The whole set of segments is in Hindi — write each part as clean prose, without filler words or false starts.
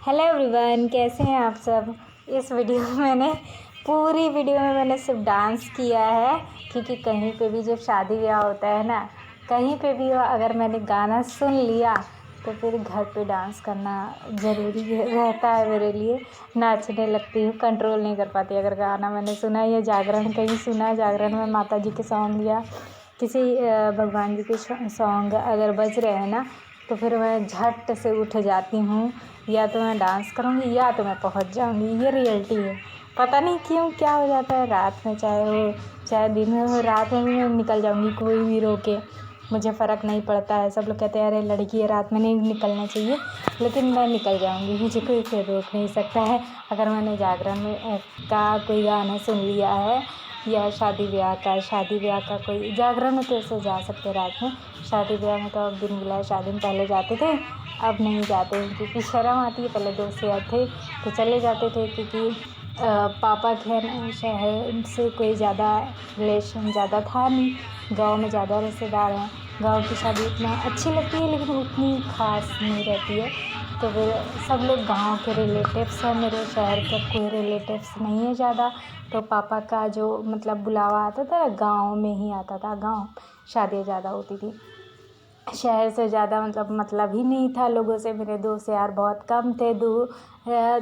हेलो एवरीवन, कैसे हैं आप सब। इस वीडियो में पूरी वीडियो में मैंने सिर्फ डांस किया है, क्योंकि कहीं पे भी जब शादी ब्याह होता है ना, कहीं पे भी हो, अगर मैंने गाना सुन लिया तो फिर घर पे डांस करना ज़रूरी रहता है मेरे लिए। नाचने लगती हूँ, कंट्रोल नहीं कर पाती। अगर गाना मैंने सुना या जागरण कहीं सुना है, जागरण में माता जी के सॉन्ग या किसी भगवान जी के सॉन्ग अगर बज रहे हैं ना, तो फिर मैं झट से उठ जाती हूँ। या तो मैं डांस करूँगी या तो मैं पहुँच जाऊँगी। ये रियलिटी है। पता नहीं क्यों क्या हो जाता है, रात में चाहे हो चाहे दिन में हो, रात में भी मैं निकल जाऊँगी, कोई भी रोके मुझे फ़र्क नहीं पड़ता है। सब लोग कहते हैं अरे लड़की है, रात में नहीं निकलना चाहिए, लेकिन मैं निकल जाऊँगी, मुझे कोई फिर रोक नहीं सकता है। अगर मैंने जागरण में का कोई गाना सुन लिया है या शादी ब्याह का कोई जागरण में, तो ऐसे जा सकते रात में। शादी ब्याह में तो अब बिन बुलाए शादी में पहले जाते थे, अब नहीं जाते हैं क्योंकि शर्म आती है। पहले दोस्त यार थे तो चले जाते थे, क्योंकि पापा के शहर से कोई ज़्यादा रिलेशन ज़्यादा था नहीं, गांव में ज़्यादा रिश्तेदार हैं। गांव की शादी इतना अच्छी लगती है लेकिन उतनी खास नहीं रहती है। तो फिर सब लोग गांव के रिलेटिव्स हैं, मेरे शहर का कोई रिलेटिव्स नहीं है ज़्यादा। तो पापा का जो मतलब बुलावा आता था गांव में ही आता था, गांव शादियाँ ज़्यादा होती थी। शहर से ज़्यादा मतलब ही नहीं था लोगों से। मेरे दोस्त यार बहुत कम थे,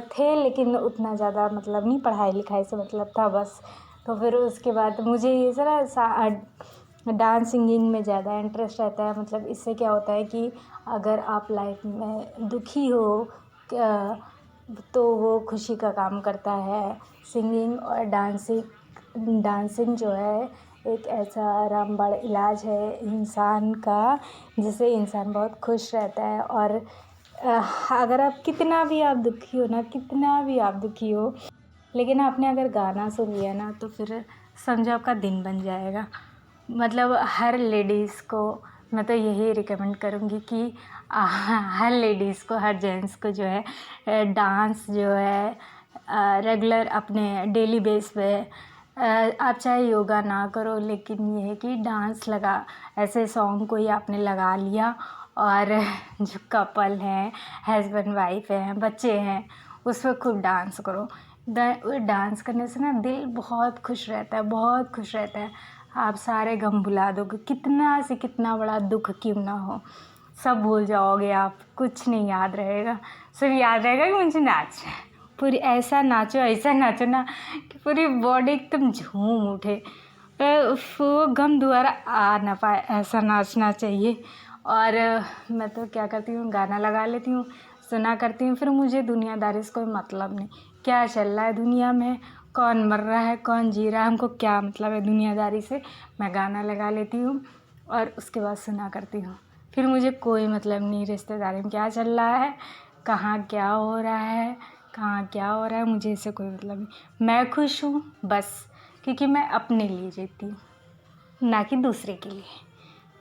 थे लेकिन उतना ज़्यादा मतलब नहीं, पढ़ाई लिखाई से मतलब था बस। तो फिर उसके बाद मुझे ये सारा डांस सिंगिंग में ज़्यादा इंटरेस्ट रहता है। मतलब इससे क्या होता है कि अगर आप लाइफ में दुखी हो तो वो खुशी का काम करता है। सिंगिंग और डांसिंग जो है एक ऐसा रामबाण इलाज है इंसान का, जिससे इंसान बहुत खुश रहता है। और अगर आप कितना भी आप दुखी हो ना, कितना भी आप दुखी हो, लेकिन आपने अगर गाना सुन लिया ना, तो फिर समझो आपका दिन बन जाएगा। मतलब हर लेडीज़ को मैं तो यही रिकमेंड करूँगी कि हर लेडीज़ को, हर जेंट्स को जो है डांस जो है रेगुलर अपने डेली बेस पे, आप चाहे योगा ना करो, लेकिन ये है कि डांस लगा, ऐसे सॉन्ग कोई आपने लगा लिया और जो कपल हैं, हस्बैंड वाइफ हैं, बच्चे हैं, उस पर खूब डांस करो। डांस करने से ना दिल बहुत खुश रहता है, बहुत खुश रहता है। आप सारे गम भुला दोगे, कितना से कितना बड़ा दुख क्यों ना हो, सब भूल जाओगे आप, कुछ नहीं याद रहेगा। सिर्फ याद रहेगा कि मुझे नाचना है। पूरी ऐसा नाचो ना कि पूरी बॉडी एकदम झूम उठे, वो गम दोबारा आ ना पाए, ऐसा नाचना चाहिए। और मैं तो क्या करती हूँ, गाना लगा लेती हूँ, सुना करती हूँ। फिर मुझे दुनियादारी से कोई मतलब नहीं, क्या चल रहा है दुनिया में, कौन मर रहा है कौन जी रहा है, हमको क्या मतलब है दुनियादारी से। मैं गाना लगा लेती हूँ और उसके बाद सुना करती हूँ। फिर मुझे कोई मतलब नहीं रिश्तेदारी में क्या चल रहा है, कहाँ क्या हो रहा है, कहाँ क्या हो रहा है, मुझे इससे कोई मतलब नहीं। मैं खुश हूँ बस, क्योंकि मैं अपने लिए जीती हूँ, ना कि दूसरे के लिए।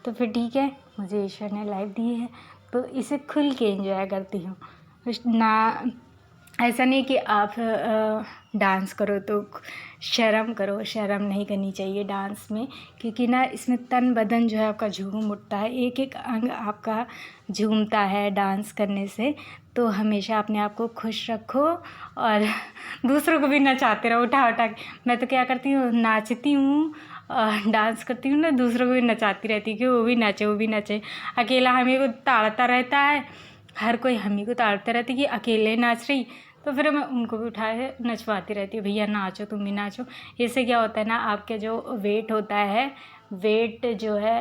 तो फिर ठीक है, मुझे ईश्वर ने लाइफ दी है तो इसे खुल के एंजॉय करती हूँ ना। ऐसा नहीं कि आप डांस करो तो शर्म करो, शर्म नहीं करनी चाहिए डांस में, क्योंकि ना इसमें तन बदन जो है आपका झूम उठता है, एक एक अंग आपका झूमता है डांस करने से। तो हमेशा अपने आप को खुश रखो और दूसरों को भी नचाते रहो, उठा उठा के। मैं तो क्या करती हूँ, नाचती हूँ और डांस करती हूँ ना, दूसरों को भी नचाती रहती हूँ कि वो भी नाचे। अकेला हमें को ताड़ता रहता है, हर कोई हम ही को ताड़ते रहती कि अकेले नाच रही, तो फिर मैं उनको भी उठाए नचवाती रहती हूँ, भैया नाचो, तुम भी नाचो। इससे क्या होता है ना, आपके जो वेट होता है, वेट जो है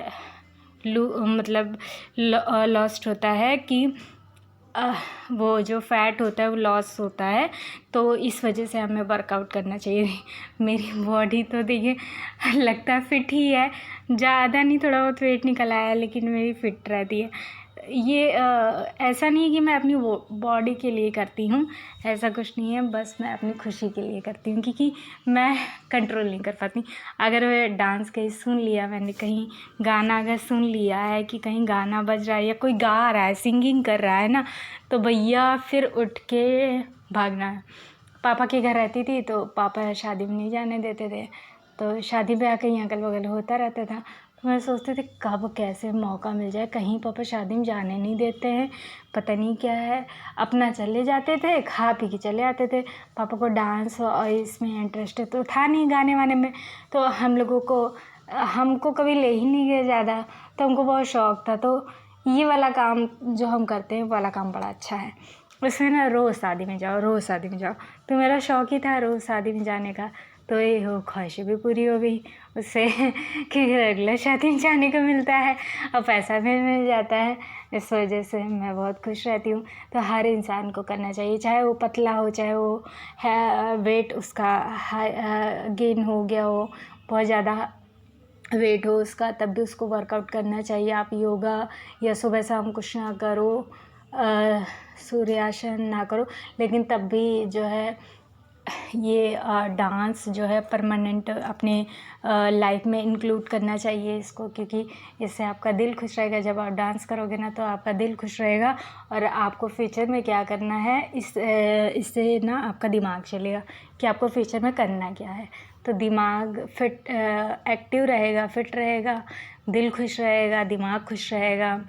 मतलब लॉस्ट होता है, कि वो जो फैट होता है वो लॉस होता है। तो इस वजह से हमें वर्कआउट करना चाहिए। मेरी बॉडी तो देखिए लगता है फिट ही है, ज़्यादा नहीं, थोड़ा बहुत वेट निकल आया, लेकिन मेरी फिट रहती है। ये ऐसा नहीं है कि मैं अपनी बॉडी के लिए करती हूँ, ऐसा कुछ नहीं है, बस मैं अपनी खुशी के लिए करती हूँ, क्योंकि मैं कंट्रोल नहीं कर पाती। अगर डांस कहीं सुन लिया मैंने, कहीं गाना अगर सुन लिया है कि कहीं गाना बज रहा है या कोई गा रहा है, सिंगिंग कर रहा है ना, तो भैया फिर उठ के भागना है। पापा के घर रहती थी तो पापा शादी में नहीं जाने देते थे, तो शादी ब्याह कहीं अगल बगल होता रहता था। तो मैं सोचती थी कब कैसे मौका मिल जाए, कहीं पापा शादी में जाने नहीं देते हैं, पता नहीं क्या है। अपना चले जाते थे, खा पी के चले आते थे। पापा को डांस और इसमें इंटरेस्ट तो था नहीं, गाने वाने में, तो हमको कभी ले ही नहीं गए ज़्यादा, तो हमको बहुत शौक़ था। तो ये वाला काम जो हम करते हैं, वो वाला काम बड़ा अच्छा है। उसमें ना रोज़ शादी में जाओ, रोज़ शादी में जाओ, तो मेरा शौक़ ही था रोज़ शादी में जाने का। तो ये हो ख्वाहिशें भी पूरी हो गई उससे कि रेगुलर शादी में जाने को मिलता है और पैसा भी मिल जाता है। इस वजह से मैं बहुत खुश रहती हूँ। तो हर इंसान को करना चाहिए, चाहे वो पतला हो, चाहे वो है वेट उसका गेन हो गया हो, बहुत ज़्यादा वेट हो उसका, तब भी उसको वर्कआउट करना चाहिए। आप योगा या सुबह शाम कुछ ना करो, सूर्यासन ना करो, लेकिन तब भी जो है ये डांस जो है परमानेंट अपने लाइफ में इंक्लूड करना चाहिए इसको, क्योंकि इससे आपका दिल खुश रहेगा। जब आप डांस करोगे ना तो आपका दिल खुश रहेगा, और आपको फ्यूचर में क्या करना है इससे ना आपका दिमाग चलेगा कि आपको फ्यूचर में करना क्या है। तो दिमाग फिट एक्टिव रहेगा, फिट रहेगा, दिल खुश रहेगा, दिमाग खुश रहेगा।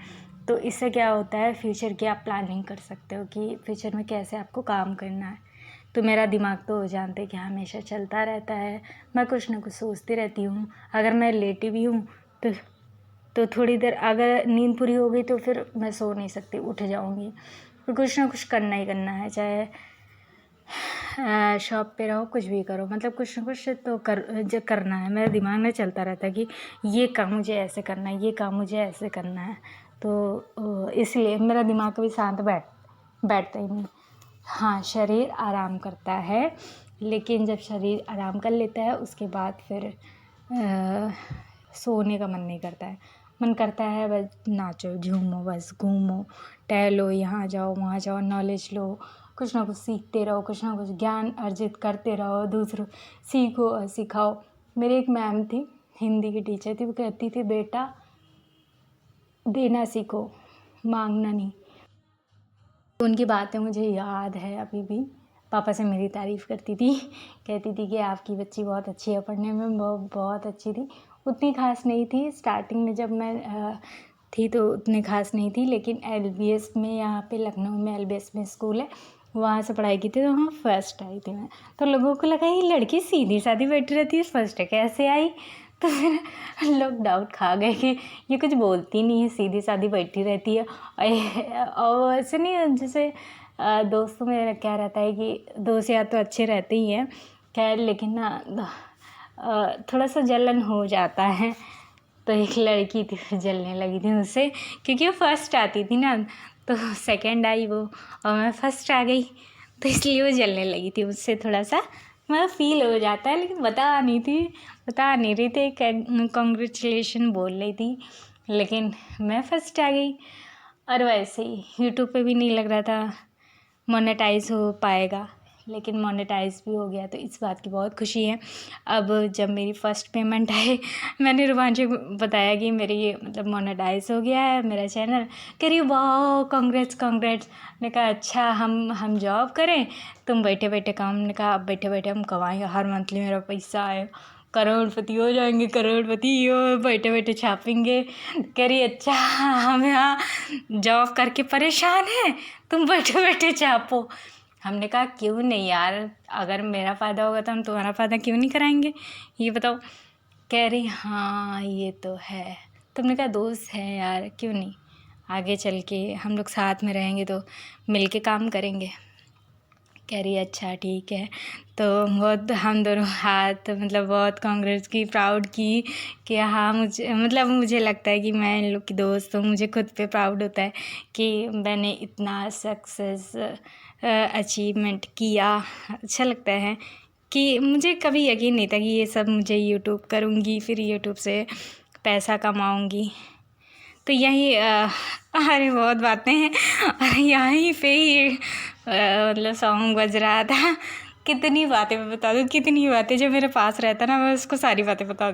तो इससे क्या होता है, फ्यूचर की आप प्लानिंग कर सकते हो कि फ्यूचर में कैसे आपको काम करना है। तो मेरा दिमाग तो जानते कि हमेशा चलता रहता है, मैं कुछ ना कुछ सोचती रहती हूँ। अगर मैं लेटी भी हूँ तो थोड़ी देर अगर नींद पूरी हो गई तो फिर मैं सो नहीं सकती, उठ जाऊँगी। तो कुछ ना कुछ करना ही करना है, चाहे शॉप पे रहो, कुछ भी करो, मतलब कुछ ना कुछ तो करना है। मेरे दिमाग में चलता रहता है कि ये काम मुझे ऐसे करना है, ये काम मुझे ऐसे करना है। तो इसलिए मेरा दिमाग कभी शांत बैठता ही नहीं। हाँ, शरीर आराम करता है, लेकिन जब शरीर आराम कर लेता है उसके बाद फिर सोने का मन नहीं करता है। मन करता है बस नाचो, झूमो, बस घूमो, टहलो, यहाँ जाओ, वहाँ जाओ, नॉलेज लो, कुछ ना कुछ सीखते रहो, कुछ ना कुछ ज्ञान अर्जित करते रहो, दूसरों सीखो और सिखाओ। मेरी एक मैम थी, हिंदी की टीचर थी, वो कहती थी बेटा देना सीखो, मांगना नहीं। तो उनकी बातें मुझे याद है अभी भी। पापा से मेरी तारीफ़ करती थी, कहती थी कि आपकी बच्ची बहुत अच्छी है, पढ़ने में बहुत अच्छी थी। उतनी ख़ास नहीं थी स्टार्टिंग में, जब मैं थी तो उतनी ख़ास नहीं थी, लेकिन एलबीएस में, यहाँ पे लखनऊ में एलबीएस में स्कूल है, वहाँ से पढ़ाई की थी, तो वहाँ फर्स्ट आई थी मैं। तो लोगों को लगा ये लड़की सीधी सादी बैठी रहती है, फर्स्ट कैसे आई। तो फिर लोग डाउट खा गए कि ये कुछ बोलती नहीं है, सीधी सादी बैठी रहती है। और ऐसे नहीं, जैसे दोस्तों में क्या रहता है कि दोस्त यार तो अच्छे रहते ही हैं खैर, लेकिन ना थोड़ा सा जलन हो जाता है। तो एक लड़की थी, फिर जलने लगी थी मुझसे, क्योंकि वो फर्स्ट आती थी ना, तो सेकंड आई वो और मैं फर्स्ट आ गई, तो इसलिए वो जलने लगी थी मुझसे। थोड़ा सा मतलब फील हो जाता है, लेकिन बता नहीं रही थी, कॉन्ग्रेचुलेशन बोल रही थी, लेकिन मैं फर्स्ट आ गई। और वैसे ही यूट्यूब पे भी नहीं लग रहा था मोनेटाइज हो पाएगा, लेकिन मोनेटाइज भी हो गया, तो इस बात की बहुत खुशी है। अब जब मेरी फ़र्स्ट पेमेंट आए, मैंने रुबांशु को बताया कि मेरी ये मतलब मोनेटाइज हो गया है मेरा चैनल। कह रही वाह कांग्रेट्स। ने कहा अच्छा हम जॉब करें, तुम बैठे बैठे काम। ने कहा अब बैठे बैठे हम कमाएंगे, हर मंथली मेरा पैसा आए, करोड़पति हो जाएंगे, करोड़पति हो, बैठे बैठे छापेंगे। कह रही अच्छा हम यहाँ जॉब करके परेशान हैं, तुम बैठे बैठे छापो। हमने कहा क्यों नहीं यार, अगर मेरा फ़ायदा होगा तो हम तुम्हारा फ़ायदा क्यों नहीं कराएंगे, ये बताओ। कह रही हाँ ये तो है। तुमने कहा दोस्त है यार, क्यों नहीं, आगे चल के हम लोग साथ में रहेंगे तो मिल के काम करेंगे। कह रही अच्छा ठीक है। तो बहुत हम दोनों हाथ मतलब बहुत कांग्रेस की प्राउड की कि हाँ मुझे लगता है कि मैं इन लोग की दोस्त हूँ। मुझे खुद पे प्राउड होता है कि मैंने इतना सक्सेस अचीवमेंट किया। अच्छा लगता है कि मुझे कभी यकीन नहीं था कि ये सब मुझे यूट्यूब करूँगी, फिर यूट्यूब से पैसा कमाऊँगी। तो यही अरे बहुत बातें हैं, और यहीं पे ही मतलब सॉन्ग बज रहा था। कितनी बातें मैं बता दूँ, कितनी बातें, जो मेरे पास रहता ना मैं उसको सारी बातें बता